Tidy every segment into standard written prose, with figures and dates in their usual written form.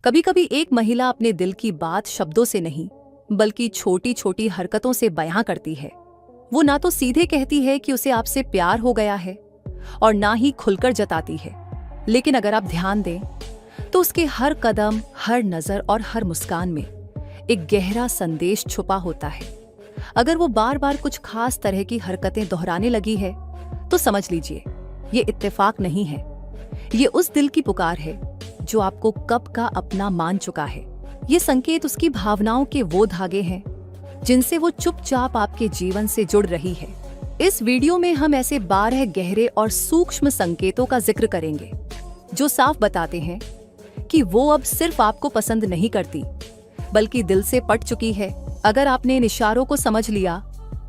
कभी कभी एक महिला अपने दिल की बात शब्दों से नहीं बल्कि छोटी छोटी हरकतों से बयां करती है। वो ना तो सीधे कहती है कि उसे आपसे प्यार हो गया है और ना ही खुलकर जताती है, लेकिन अगर आप ध्यान दें तो उसके हर कदम, हर नजर और हर मुस्कान में एक गहरा संदेश छुपा होता है। अगर वो बार बार कुछ खास तरह की हरकतें दोहराने लगी है तो समझ लीजिए ये इत्तेफाक नहीं है, ये उस दिल की पुकार है जो आपको कब का अपना मान चुका है। ये संकेत उसकी भावनाओं के वो धागे हैं जिनसे वो चुपचाप आपके जीवन से जुड़ रही है। इस वीडियो में हम ऐसे 12 गहरे और सूक्ष्म संकेतों का जिक्र करेंगे जो साफ बताते हैं कि वो अब सिर्फ आपको पसंद नहीं करती बल्कि दिल से पट चुकी है। अगर आपने इन इशारों को समझ लिया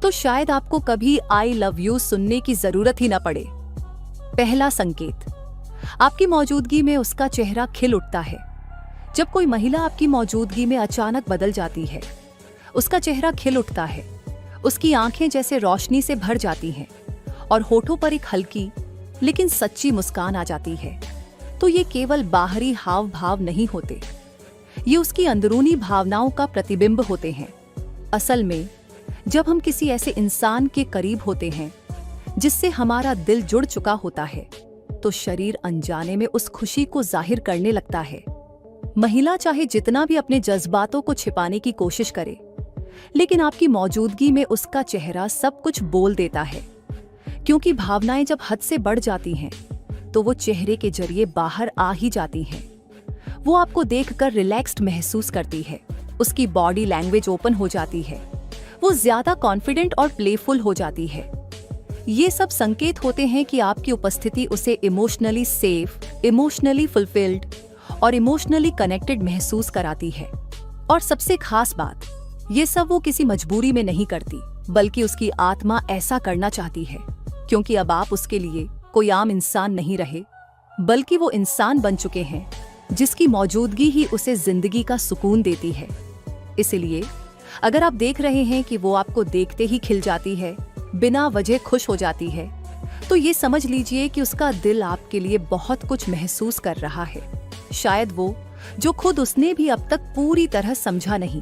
तो शायद आपको कभी आई लव यू सुनने की जरूरत ही न पड़े। पहला संकेत, आपकी मौजूदगी में उसका चेहरा खिल उठता है। जब कोई महिला आपकी मौजूदगी में अचानक बदल जाती है, उसका चेहरा खिल उठता है, उसकी आंखें जैसे रोशनी से भर जाती हैं और होठों पर एक हल्की लेकिन सच्ची मुस्कान आ जाती है, तो ये केवल बाहरी हाव भाव नहीं होते, ये उसकी अंदरूनी भावनाओं का प्रतिबिंब होते हैं। असल में जब हम किसी ऐसे इंसान के करीब होते हैं जिससे हमारा दिल जुड़ चुका होता है तो शरीर अनजाने में उस खुशी को जाहिर करने लगता है। महिला चाहे जितना भी अपने जज्बातों को छिपाने की कोशिश करे, लेकिन आपकी मौजूदगी में उसका चेहरा सब कुछ बोल देता है, क्योंकि भावनाएं जब हद से बढ़ जाती हैं तो वो चेहरे के जरिए बाहर आ ही जाती हैं। वो आपको देखकर रिलैक्स्ड महसूस करती है, उसकी बॉडी लैंग्वेज ओपन हो जाती है, वो ज्यादा कॉन्फिडेंट और प्लेफुल हो जाती है। ये सब संकेत होते हैं कि आपकी उपस्थिति उसे इमोशनली सेफ, इमोशनली फुलफिल्ड और इमोशनली कनेक्टेड महसूस कराती है। और सबसे खास बात, ये सब वो किसी मजबूरी में नहीं करती बल्कि उसकी आत्मा ऐसा करना चाहती है, क्योंकि अब आप उसके लिए कोई आम इंसान नहीं रहे बल्कि वो इंसान बन चुके हैं जिसकी मौजूदगी ही उसे जिंदगी का सुकून देती है। इसलिए अगर आप देख रहे हैं कि वो आपको देखते ही खिल जाती है, बिना वजह खुश हो जाती है, तो ये समझ लीजिए कि उसका दिल आपके लिए बहुत कुछ महसूस कर रहा है, शायद वो जो खुद उसने भी अब तक पूरी तरह समझा नहीं।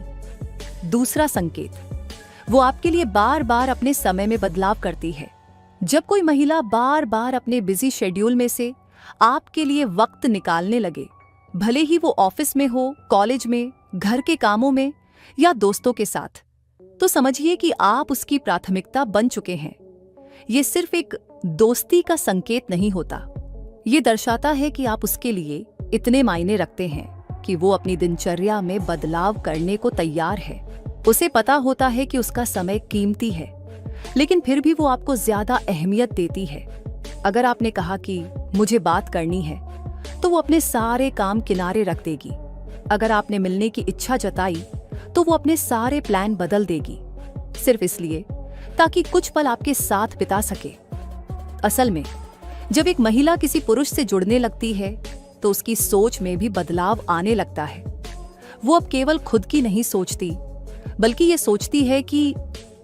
दूसरा संकेत, वो आपके लिए बार बार अपने समय में बदलाव करती है। जब कोई महिला बार बार अपने बिजी शेड्यूल में से आपके लिए वक्त निकालने लगे, भले ही वो ऑफिस में हो, कॉलेज में, घर के कामों में या दोस्तों के साथ, तो समझिए कि आप उसकी प्राथमिकता बन चुके हैं। ये सिर्फ एक दोस्ती का संकेत नहीं होता, ये दर्शाता है कि आप उसके लिए इतने मायने रखते हैं कि वो अपनी दिनचर्या में बदलाव करने को तैयार है। उसे पता होता है कि उसका समय कीमती है, लेकिन फिर भी वो आपको ज्यादा अहमियत देती है। अगर आपने कहा कि मुझे बात करनी है, तो वो अपने सारे काम किनारे रख देगी। अगर आपने मिलने की इच्छा जताई तो वो अपने सारे प्लान बदल देगी, सिर्फ इसलिए ताकि कुछ पल आपके साथ बिता सके। असल में जब एक महिला किसी पुरुष से जुड़ने लगती है तो उसकी सोच में भी बदलाव आने लगता है। वो अब केवल खुद की नहीं सोचती बल्कि ये सोचती है कि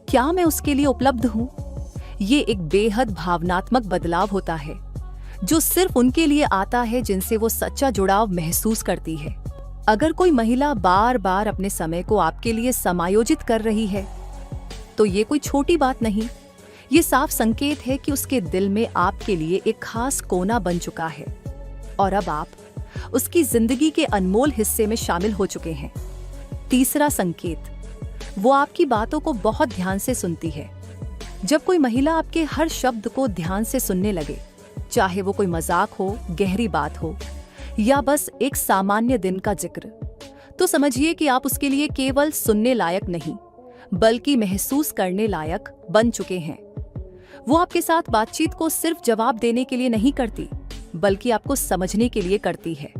क्या मैं उसके लिए उपलब्ध हूँ। ये एक बेहद भावनात्मक बदलाव होता है जो सिर्फ उनके लिए आता है जिनसे वो सच्चा जुड़ाव महसूस करती है। अगर कोई महिला बार बार अपने समय को आपके लिए समायोजित कर रही है तो ये कोई छोटी बात नहीं, ये साफ संकेत है कि उसके दिल में आपके लिए एक खास कोना बन चुका है और अब आप उसकी जिंदगी के अनमोल हिस्से में शामिल हो चुके हैं। तीसरा संकेत, वो आपकी बातों को बहुत ध्यान से सुनती है। जब कोई महिला आपके हर शब्द को ध्यान से सुनने लगे, चाहे वो कोई मजाक हो, गहरी बात हो या बस एक सामान्य दिन का जिक्र, तो समझिए कि आप उसके लिए केवल सुनने लायक नहीं बल्कि महसूस करने लायक बन चुके हैं। वो आपके साथ बातचीत को सिर्फ जवाब देने के लिए नहीं करती बल्कि आपको समझने के लिए करती है।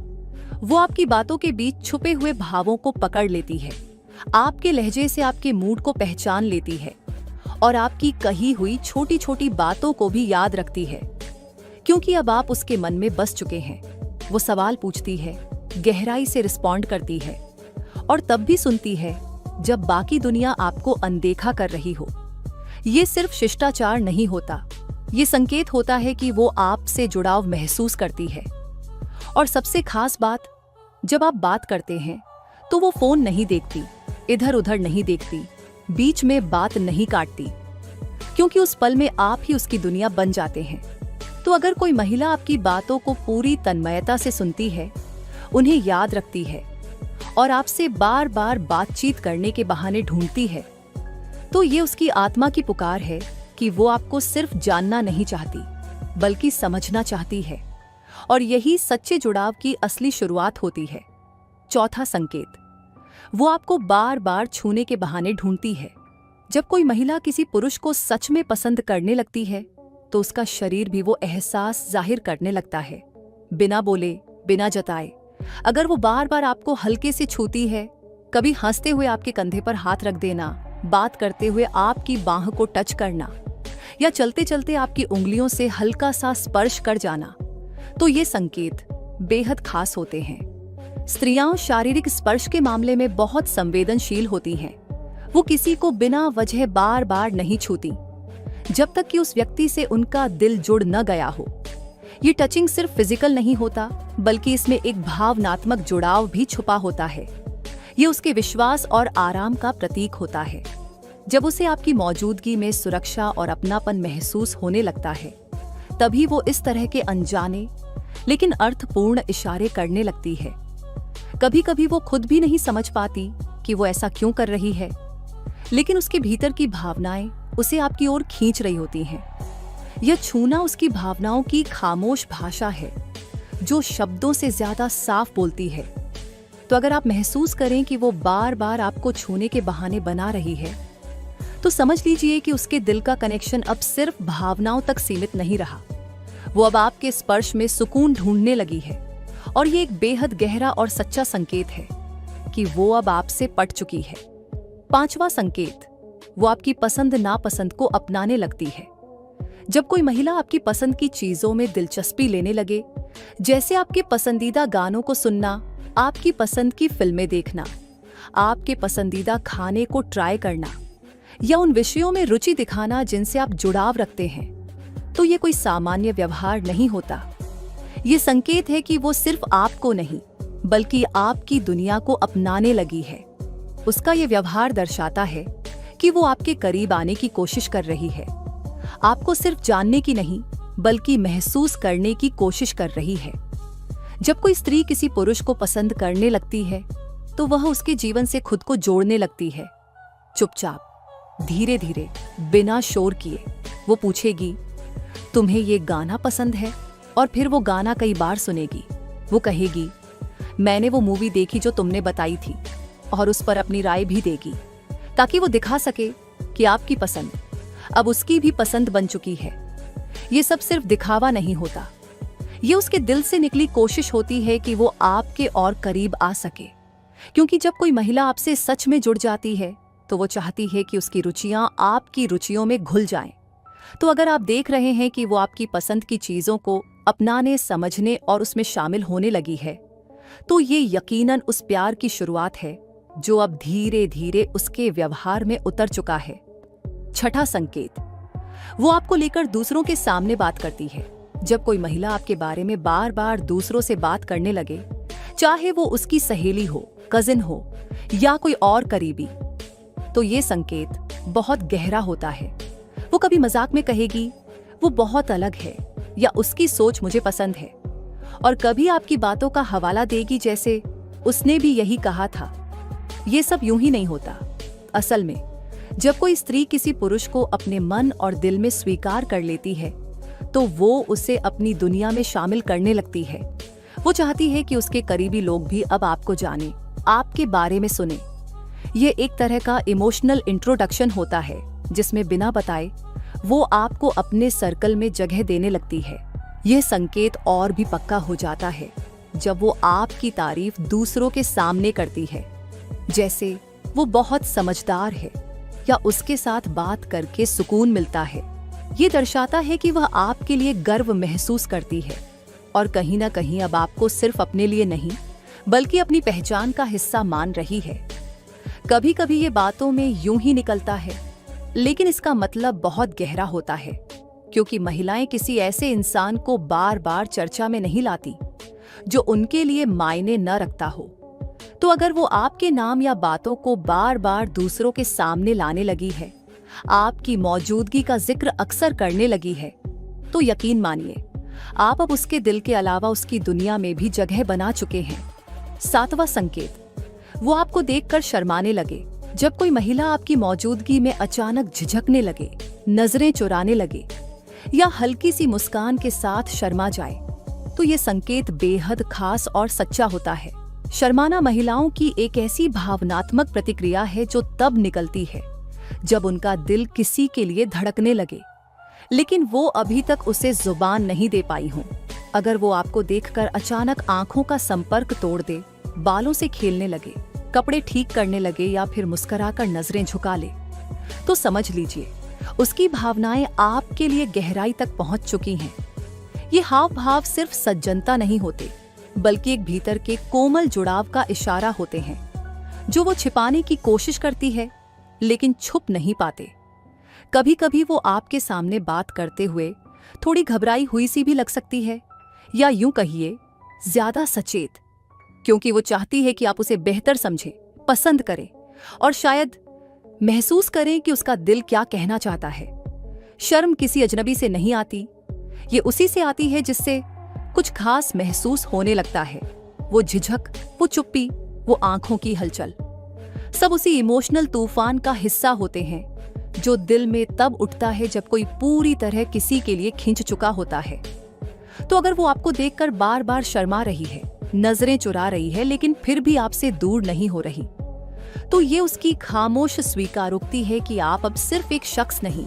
वो आपकी बातों के बीच छुपे हुए भावों को पकड़ लेती है, आपके लहजे से आपके मूड को पहचान लेती है और आपकी कही हुई छोटी छोटी बातों को भी याद रखती है, क्योंकि अब आप उसके मन में बस चुके हैं। वो सवाल पूछती है, गहराई से रिस्पॉन्ड करती है और तब भी सुनती है जब बाकी दुनिया आपको अनदेखा कर रही हो। ये सिर्फ शिष्टाचार नहीं होता, ये संकेत होता है कि वो आपसे जुड़ाव महसूस करती है। और सबसे खास बात, जब आप बात करते हैं तो वो फोन नहीं देखती, इधर उधर नहीं देखती, बीच में बात नहीं काटती, क्योंकि उस पल में आप ही उसकी दुनिया बन जाते हैं। तो अगर कोई महिला आपकी बातों को पूरी तन्मयता से सुनती है, उन्हें याद रखती है और आपसे बार बार बातचीत करने के बहाने ढूंढती है, तो ये उसकी आत्मा की पुकार है कि वो आपको सिर्फ जानना नहीं चाहती बल्कि समझना चाहती है। और यही सच्चे जुड़ाव की असली शुरुआत होती है। चौथा संकेत, वो आपको बार बार छूने के बहाने ढूंढती है। जब कोई महिला किसी पुरुष को सच में पसंद करने लगती है तो उसका शरीर भी वो एहसास जाहिर करने लगता है, बिना बोले, बिना जताए। अगर वो बार बार आपको हल्के से छूती है, कभी हंसते हुए आपके कंधे पर हाथ रख देना, बात करते हुए आपकी बाह को टच करना या चलते चलते आपकी उंगलियों से हल्का सा स्पर्श कर जाना, तो ये संकेत बेहद खास होते हैं। स्त्रियां शारीरिक स्पर्श के मामले में बहुत संवेदनशील होती हैं। वो किसी को बिना वजह बार बार नहीं छूती जब तक कि उस व्यक्ति से उनका दिल जुड़ न गया हो। ये टचिंग सिर्फ फिजिकल नहीं होता, बल्कि इसमें एक भावनात्मक जुड़ाव भी छुपा होता है। ये उसके विश्वास और आराम का प्रतीक होता है। जब उसे आपकी मौजूदगी में सुरक्षा और अपनापन महसूस होने लगता है, तभी वो इस तरह के अनजाने लेकिन अर्थपूर्ण इशारे करने लगती है। कभी कभी वो खुद भी नहीं समझ पाती कि वो ऐसा क्यों कर रही है, लेकिन उसके भीतर की भावनाएं उसे आपकी ओर खींच रही होती हैं। यह छूना उसकी भावनाओं की खामोश भाषा है, जो शब्दों से ज्यादा साफ बोलती है। तो अगर आप महसूस करें कि वो बार बार आपको छूने के बहाने बना रही है, तो समझ लीजिए कि उसके दिल का कनेक्शन अब सिर्फ भावनाओं तक सीमित नहीं रहा। वो अब आपके स्पर्श में सुकून ढूंढने लगी है, और ये एक बेहद गहरा और सच्चा संकेत है कि वो अब आपसे पट चुकी है। पांचवा संकेत, वो आपकी पसंद नापसंद को अपनाने लगती है। जब कोई महिला आपकी पसंद की चीजों में दिलचस्पी लेने लगे, जैसे आपके पसंदीदा गानों को सुनना, आपकी पसंद की फिल्में देखना, आपके पसंदीदा खाने को ट्राई करना या उन विषयों में रुचि दिखाना जिनसे आप जुड़ाव रखते हैं, तो ये कोई सामान्य व्यवहार नहीं होता। ये संकेत है कि वो सिर्फ आपको नहीं, बल्कि आपकी दुनिया को अपनाने लगी है। उसका ये व्यवहार दर्शाता है कि वो आपके करीब आने की कोशिश कर रही है, आपको सिर्फ जानने की नहीं बल्कि महसूस करने की कोशिश कर रही है। जब कोई स्त्री किसी पुरुष को पसंद करने लगती है, तो वह उसके जीवन से खुद को जोड़ने लगती है। चुपचाप, धीरे धीरे, बिना शोर किए वो पूछेगी, तुम्हें ये गाना पसंद है? और फिर वो गाना कई बार सुनेगी। वो कहेगी, मैंने वो मूवी देखी जो तुमने बताई थी, और उस पर अपनी राय भी देगी, ताकि वो दिखा सके कि आपकी पसंद अब उसकी भी पसंद बन चुकी है। ये सब सिर्फ दिखावा नहीं होता, ये उसके दिल से निकली कोशिश होती है कि वो आपके और करीब आ सके। क्योंकि जब कोई महिला आपसे सच में जुड़ जाती है, तो वो चाहती है कि उसकी रुचियां आपकी रुचियों में घुल जाएं। तो अगर आप देख रहे हैं कि वो आपकी पसंद की चीजों को अपनाने, समझने और उसमें शामिल होने लगी है, तो ये यकीनन उस प्यार की शुरुआत है जो अब धीरे धीरे उसके व्यवहार में उतर चुका है। छठा संकेत, वो आपको लेकर दूसरों के सामने बात करती है। जब कोई महिला आपके बारे में बार बार दूसरों से बात करने लगे, चाहे वो उसकी सहेली हो, कजिन हो या कोई और करीबी, तो ये संकेत बहुत गहरा होता है। वो कभी मजाक में कहेगी, वो बहुत अलग है, या उसकी सोच मुझे पसंद है, और कभी आपकी बातों का हवाला देगी जैसे उसने भी यही कहा था। ये सब यूं ही नहीं होता। असल में जब कोई स्त्री किसी पुरुष को अपने मन और दिल में स्वीकार कर लेती है, तो वो उसे अपनी दुनिया में शामिल करने लगती है। वो चाहती है कि उसके करीबी लोग भी अब आपको जाने, आपके बारे में सुने। ये एक तरह का इमोशनल इंट्रोडक्शन होता है, जिसमें बिना बताए वो आपको अपने सर्कल में जगह देने लगती है। यह संकेत और भी पक्का हो जाता है जब वो आपकी तारीफ दूसरों के सामने करती है, जैसे वो बहुत समझदार है या उसके साथ बात करके सुकून मिलता है। ये दर्शाता है कि वह आपके लिए गर्व महसूस करती है और कहीं ना कहीं अब आपको सिर्फ अपने लिए नहीं बल्कि अपनी पहचान का हिस्सा मान रही है। कभी कभी ये बातों में यूं ही निकलता है, लेकिन इसका मतलब बहुत गहरा होता है, क्योंकि महिलाएं किसी ऐसे इंसान को बार बार चर्चा में नहीं लाती। जो उनके लिए मायने न रखता हो। तो अगर वो आपके नाम या बातों को बार बार दूसरों के सामने लाने लगी है, आपकी मौजूदगी का जिक्र अक्सर करने लगी है, तो यकीन मानिए आप अब उसके दिल के अलावा उसकी दुनिया में भी जगह बना चुके हैं। 7वां संकेत, वो आपको देखकर शर्माने लगे। जब कोई महिला आपकी मौजूदगी में अचानक झिझकने लगे, नजरें चुराने लगे या हल्की सी मुस्कान के साथ शर्मा जाए, तो ये संकेत बेहद खास और सच्चा होता है। शर्माना महिलाओं की एक ऐसी भावनात्मक प्रतिक्रिया है जो तब निकलती है जब उनका दिल किसी के लिए धड़कने लगे, लेकिन वो अभी तक उसे जुबान नहीं दे पाई हों। अगर वो आपको देखकर अचानक आंखों का संपर्क तोड़ दे, बालों से खेलने लगे, कपड़े ठीक करने लगे या फिर मुस्कुराकर नजरें झुका ले, तो समझ लीजिए उसकी भावनाएं आपके लिए गहराई तक पहुंच चुकी हैं। ये हाव भाव सिर्फ सज्जनता नहीं होते, बल्कि एक भीतर के कोमल जुड़ाव का इशारा होते हैं, जो वो छिपाने की कोशिश करती है लेकिन छुप नहीं पाते। कभी कभी वो आपके सामने बात करते हुए थोड़ी घबराई हुई सी भी लग सकती है, या यूं कहिए ज्यादा सचेत, क्योंकि वो चाहती है कि आप उसे बेहतर समझें, पसंद करें और शायद महसूस करें कि उसका दिल क्या कहना चाहता है। शर्म किसी अजनबी से नहीं आती, ये उसी से आती है जिससे कुछ खास महसूस होने लगता है। वो झिझक, वो चुप्पी, वो आंखों की हलचल, सब उसी इमोशनल तूफान का हिस्सा होते हैं जो दिल में तब उठता है जब कोई पूरी तरह किसी के लिए खिंच चुका होता है। तो अगर वो आपको देखकर बार बार शर्मा रही है, नजरें चुरा रही है, लेकिन फिर भी आपसे दूर नहीं हो रही, तो ये उसकी खामोश स्वीकारोक्ति है कि आप अब सिर्फ एक शख्स नहीं,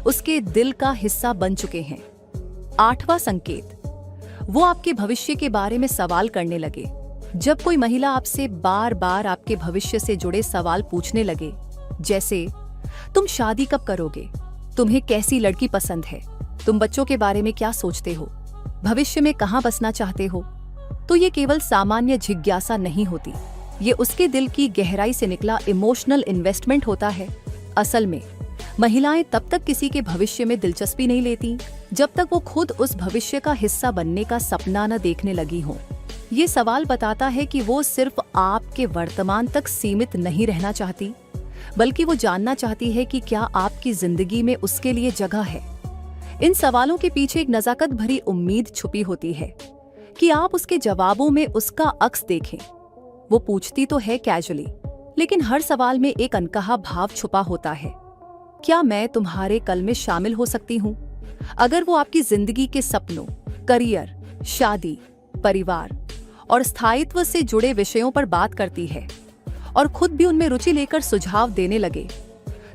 उसके दिल का हिस्सा बन चुके हैं। 8वां संकेत, वो आपके भविष्य के बारे में सवाल करने लगे। जब कोई महिला आपसे बार बार आपके भविष्य से जुड़े सवाल पूछने लगे, जैसे तुम शादी कब करोगे, तुम्हें कैसी लड़की पसंद है, तुम बच्चों के बारे में क्या सोचते हो, भविष्य में कहां बसना चाहते हो, तो ये केवल सामान्य जिज्ञासा नहीं होती, ये उसके दिल की गहराई से निकला इमोशनल इन्वेस्टमेंट होता है। असल में महिलाएं तब तक किसी के भविष्य में दिलचस्पी नहीं लेती जब तक वो खुद उस भविष्य का हिस्सा बनने का सपना न देखने लगी हों। ये सवाल बताता है कि वो सिर्फ आपके वर्तमान तक सीमित नहीं रहना चाहती, बल्कि वो जानना चाहती है कि क्या आपकी जिंदगी में उसके लिए जगह है। इन सवालों के पीछे एक नजाकत भरी उम्मीद छुपी होती है कि आप उसके जवाबों में उसका अक्स देखें। वो पूछती तो है कैजुअली, लेकिन हर सवाल में एक अनकहा भाव छुपा होता है। क्या मैं तुम्हारे कल में शामिल हो सकती हूँ? अगर वो आपकी जिंदगी के सपनों, करियर, शादी, परिवार और स्थायित्व से जुड़े विषयों पर बात करती है और खुद भी उनमें रुचि लेकर सुझाव देने लगे,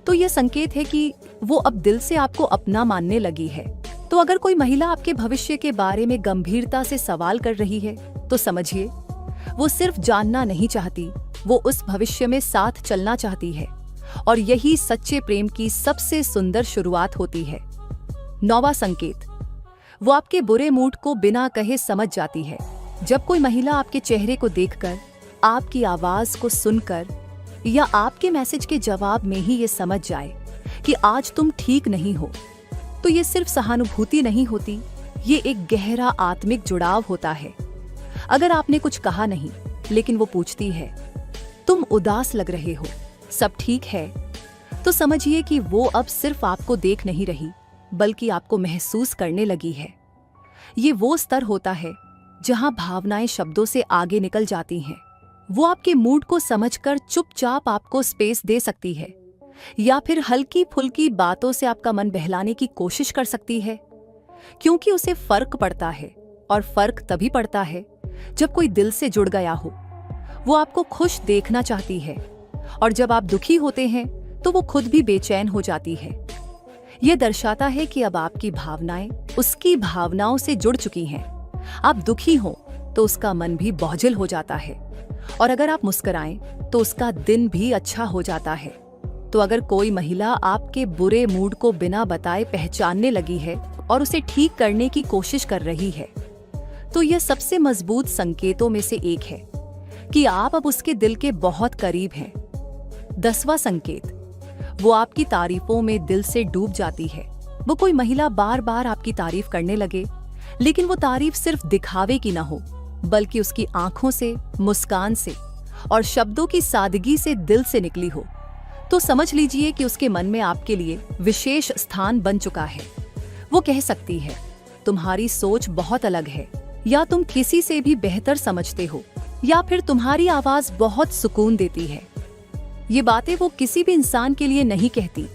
तो यह संकेत है कि वो अब दिल से आपको अपना मानने लगी है। तो अगर कोई महिला आपके भविष्य के बारे में गंभीरता से सवाल कर रही है, तो समझिए वो सिर्फ जानना नहीं चाहती, वो उस भविष्य में साथ चलना चाहती है, और यही सच्चे प्रेम की सबसे सुंदर शुरुआत होती है। 9वां संकेत, वो आपके बुरे मूड को बिना कहे समझ जाती है। जब कोई महिला आपके चेहरे को देखकर, आपकी आवाज को सुनकर या आपके मैसेज के जवाब में ही ये समझ जाए कि आज तुम ठीक नहीं हो, तो ये सिर्फ सहानुभूति नहीं होती, ये एक गहरा आत्मिक जुड़ाव होता है। अगर आपने कुछ कहा नहीं, लेकिन वो पूछती है, तुम उदास लग रहे हो, सब ठीक है, तो समझिए कि वो अब सिर्फ आपको देख नहीं रही, बल्कि आपको महसूस करने लगी है। ये वो स्तर होता है जहां भावनाएं शब्दों से आगे निकल जाती हैं। वो आपके मूड को समझकर चुपचाप आपको स्पेस दे सकती है, या फिर हल्की फुल्की बातों से आपका मन बहलाने की कोशिश कर सकती है, क्योंकि उसे फर्क पड़ता है, और फर्क तभी पड़ता है जब कोई दिल से जुड़ गया हो। वो आपको खुश देखना चाहती है, और जब आप दुखी होते हैं तो वो खुद भी बेचैन हो जाती है। ये दर्शाता है कि अब आपकी भावनाएं उसकी भावनाओं से जुड़ चुकी हैं। आप दुखी हो तो उसका मन भी बोझिल हो जाता है, और अगर आप मुस्कुराएं तो उसका दिन भी अच्छा हो जाता है। तो अगर कोई महिला आपके बुरे मूड को बिना बताए पहचानने लगी है और उसे ठीक करने की कोशिश कर रही है, तो यह सबसे मजबूत संकेतों में से एक है कि आप अब उसके दिल के बहुत करीब हैं। 10वां संकेत, वो आपकी तारीफों में दिल से डूब जाती है। वो कोई महिला बार बार आपकी तारीफ करने लगे, लेकिन वो तारीफ सिर्फ दिखावे की ना हो, बल्कि उसकी आंखों से, मुस्कान से और शब्दों की सादगी से दिल से निकली हो, तो समझ लीजिए कि उसके मन में आपके लिए विशेष स्थान बन चुका है। वो कह सकती है, तुम्हारी सोच बहुत अलग है, या तुम किसी से भी बेहतर समझते हो, या फिर तुम्हारी आवाज बहुत सुकून देती है। ये बातें वो किसी भी इंसान के लिए नहीं कहती।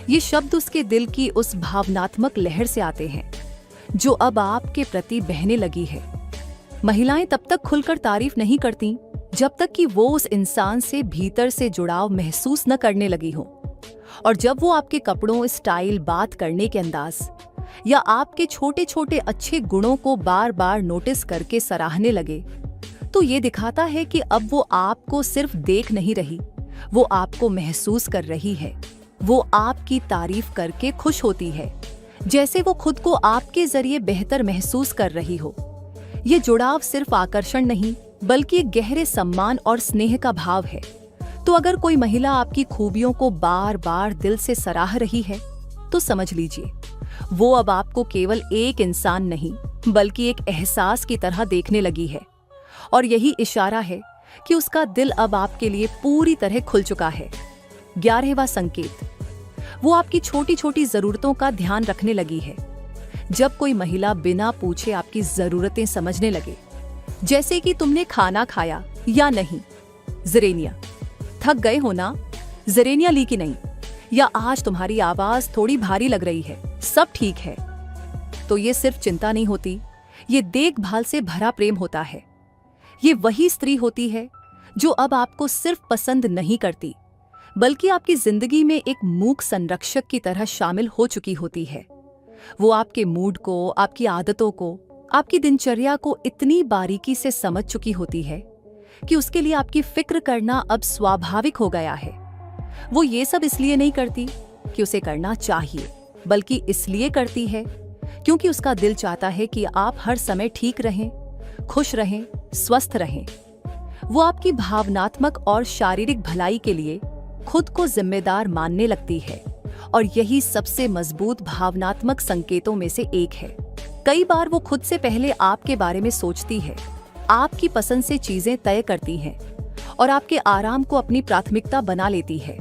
ये शब्द उसके दिल की उस भावनात्मक लहर से आते हैं जो अब आपके प्रति बहने लगी है। महिलाएं तब तक खुलकर तारीफ नहीं करती जब तक कि वो उस इंसान से भीतर से जुड़ाव महसूस न करने लगी हो। और जब वो आपके कपड़ों, स्टाइल, बात करने के अंदाज या आपके छोटे छोटे अच्छे गुणों को बार बार नोटिस करके सराहने लगे, तो ये दिखाता है कि अब वो आपको सिर्फ देख नहीं रही, वो आपको महसूस कर रही है। वो आपकी तारीफ करके खुश होती है, जैसे वो खुद को आपके जरिए बेहतर महसूस कर रही हो। ये जुड़ाव सिर्फ आकर्षण नहीं, बल्कि एक गहरे सम्मान और स्नेह का भाव है। तो अगर कोई महिला आपकी खूबियों को बार बार दिल से सराह रही है, तो समझ लीजिए वो अब आपको केवल एक इंसान नहीं, बल्कि एक एहसास की तरह देखने लगी है। और यही इशारा है कि उसका दिल अब आपके लिए पूरी तरह खुल चुका है। 11वां संकेत, वो आपकी छोटी छोटी जरूरतों का ध्यान रखने लगी है। जब कोई महिला बिना पूछे आपकी जरूरतें समझने लगे, जैसे कि तुमने खाना खाया या नहीं, ज़ेरेनिया थक गए हो ना, ज़ेरेनिया ली कि नहीं, या आज तुम्हारी आवाज थोड़ी भारी लग रही है, सब ठीक है, तो ये सिर्फ चिंता नहीं होती, ये देखभाल से भरा प्रेम होता है। ये वही स्त्री होती है जो अब आपको सिर्फ पसंद नहीं करती, बल्कि आपकी जिंदगी में एक मूक संरक्षक की तरह शामिल हो चुकी होती है। वो आपके मूड को, आपकी आदतों को, आपकी दिनचर्या को इतनी बारीकी से समझ चुकी होती है कि उसके लिए आपकी फिक्र करना अब स्वाभाविक हो गया है। वो ये सब इसलिए नहीं करती कि उसे करना चाहिए, बल्कि इसलिए करती है क्योंकि उसका दिल चाहता है कि आप हर समय ठीक रहें, खुश रहें, स्वस्थ रहें। वो आपकी भावनात्मक और शारीरिक भलाई के लिए खुद को जिम्मेदार मानने लगती है, और यही सबसे मजबूत भावनात्मक संकेतों में से एक है। कई बार वो खुद से पहले आपके बारे में सोचती है, आपकी पसंद से चीजें तय करती है और आपके आराम को अपनी प्राथमिकता बना लेती है।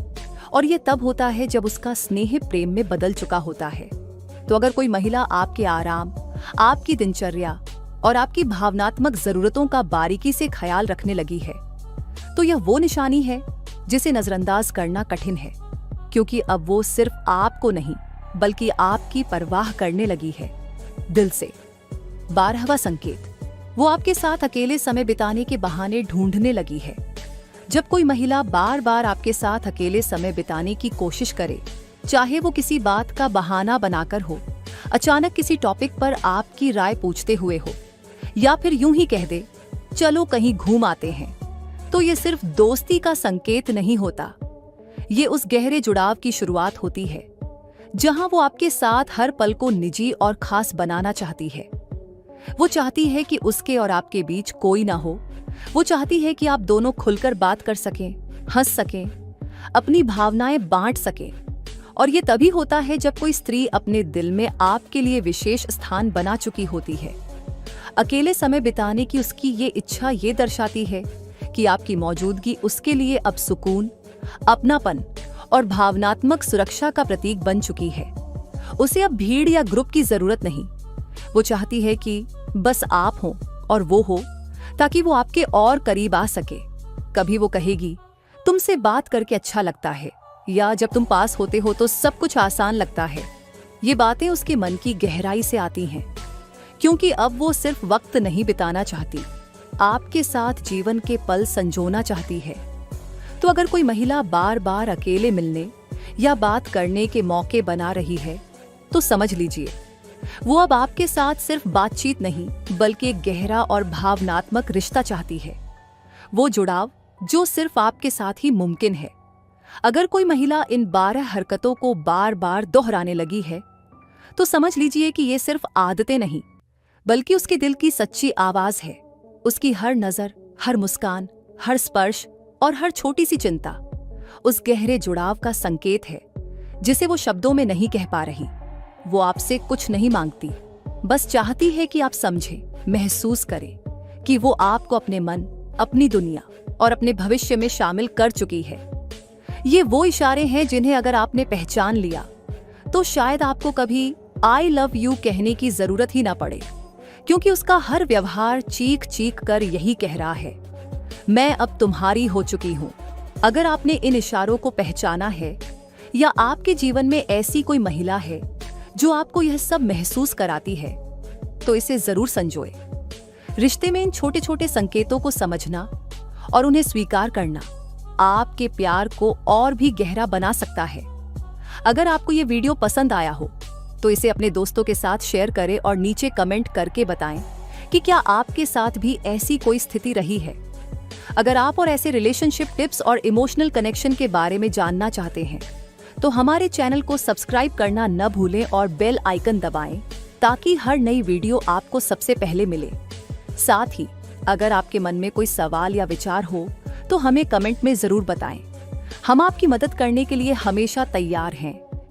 और ये तब होता है जब उसका स्नेह प्रेम में बदल चुका होता है। तो अगर कोई महिला आपके आराम, आपकी दिनचर्या और आपकी भावनात्मक जरूरतों का बारीकी से ख्याल रखने लगी है, तो यह वो निशानी है जिसे नजरअंदाज करना कठिन है, क्योंकि अब वो सिर्फ आपको नहीं, बल्कि आपकी परवाह करने लगी है दिल से। 12वां संकेत, वो आपके साथ अकेले समय बिताने के बहाने ढूंढने लगी है। जब कोई महिला बार बार आपके साथ अकेले समय बिताने की कोशिश करे, चाहे वो किसी बात का बहाना बनाकर हो, अचानक किसी टॉपिक पर आपकी राय पूछते हुए हो, या फिर यूं ही कह दे चलो कहीं घूम आते हैं, तो ये सिर्फ दोस्ती का संकेत नहीं होता। ये उस गहरे जुड़ाव की शुरुआत होती है जहां वो आपके साथ हर पल को निजी और खास बनाना चाहती है। वो चाहती है कि उसके और आपके बीच कोई ना हो। वो चाहती है कि आप दोनों खुलकर बात कर सकें, हंस सकें, अपनी भावनाएं बांट सकें। और ये तभी होता है जब कोई स्त्री अपने दिल में आपके लिए विशेष स्थान बना चुकी होती है। अकेले समय बिताने की उसकी ये इच्छा ये दर्शाती है कि आपकी मौजूदगी उसके लिए अब सुकून, अपनापन और भावनात्मक सुरक्षा का प्रतीक बन चुकी है। उसे अब भीड़ या ग्रुप की जरूरत नहीं। वो चाहती है कि बस आप हो और वो हो, ताकि वो आपके और करीब आ सके। कभी वो कहेगी तुमसे बात करके अच्छा लगता है, या जब तुम पास होते हो तो सब कुछ आसान लगता है। ये बातें उसके मन की गहराई से आती हैं, क्योंकि अब वो सिर्फ वक्त नहीं बिताना चाहती, आपके साथ जीवन के पल संजोना चाहती है। तो अगर कोई महिला बार बार अकेले मिलने या बात करने के मौके बना रही है, तो समझ लीजिए वो अब आपके साथ सिर्फ बातचीत नहीं, बल्कि एक गहरा और भावनात्मक रिश्ता चाहती है। वो जुड़ाव जो सिर्फ आपके साथ ही मुमकिन है। अगर कोई महिला इन 12 हरकतों को बार बार दोहराने लगी है, तो समझ लीजिए कि ये सिर्फ आदतें नहीं, बल्कि उसके दिल की सच्ची आवाज है। उसकी हर नजर, हर मुस्कान, हर स्पर्श और हर छोटी सी चिंता उस गहरे जुड़ाव का संकेत है जिसे वो शब्दों में नहीं कह पा रही। वो आपसे कुछ नहीं मांगती, बस चाहती है कि आप समझें, महसूस करें कि वो आपको अपने मन, अपनी दुनिया और अपने भविष्य में शामिल कर चुकी है। ये वो इशारे हैं जिन्हें अगर आपने पहचान लिया तो शायद आपको कभी आई लव यू कहने की जरूरत ही ना पड़े, क्योंकि उसका हर व्यवहार चीख चीख कर यही कह रहा है, मैं अब तुम्हारी हो चुकी हूं। अगर आपने इन इशारों को पहचाना है या आपके जीवन में ऐसी कोई महिला है जो आपको यह सब महसूस कराती है, तो इसे जरूर संजोए। रिश्ते में इन छोटे छोटे संकेतों को समझना और उन्हें स्वीकार करना आपके प्यार को और भी गहरा बना सकता है। अगर आपको ये वीडियो पसंद आया हो तो इसे अपने दोस्तों के साथ शेयर करें और नीचे कमेंट करके बताएं कि क्या आपके साथ भी ऐसी कोई स्थिति रही है। अगर आप और ऐसे रिलेशनशिप टिप्स और इमोशनल कनेक्शन के बारे में जानना चाहते हैं तो हमारे चैनल को सब्सक्राइब करना न भूलें और बेल आइकन दबाएं ताकि हर नई वीडियो आपको सबसे पहले मिले। साथ ही अगर आपके मन में कोई सवाल या विचार हो तो हमें कमेंट में जरूर बताएं। हम आपकी मदद करने के लिए हमेशा तैयार हैं।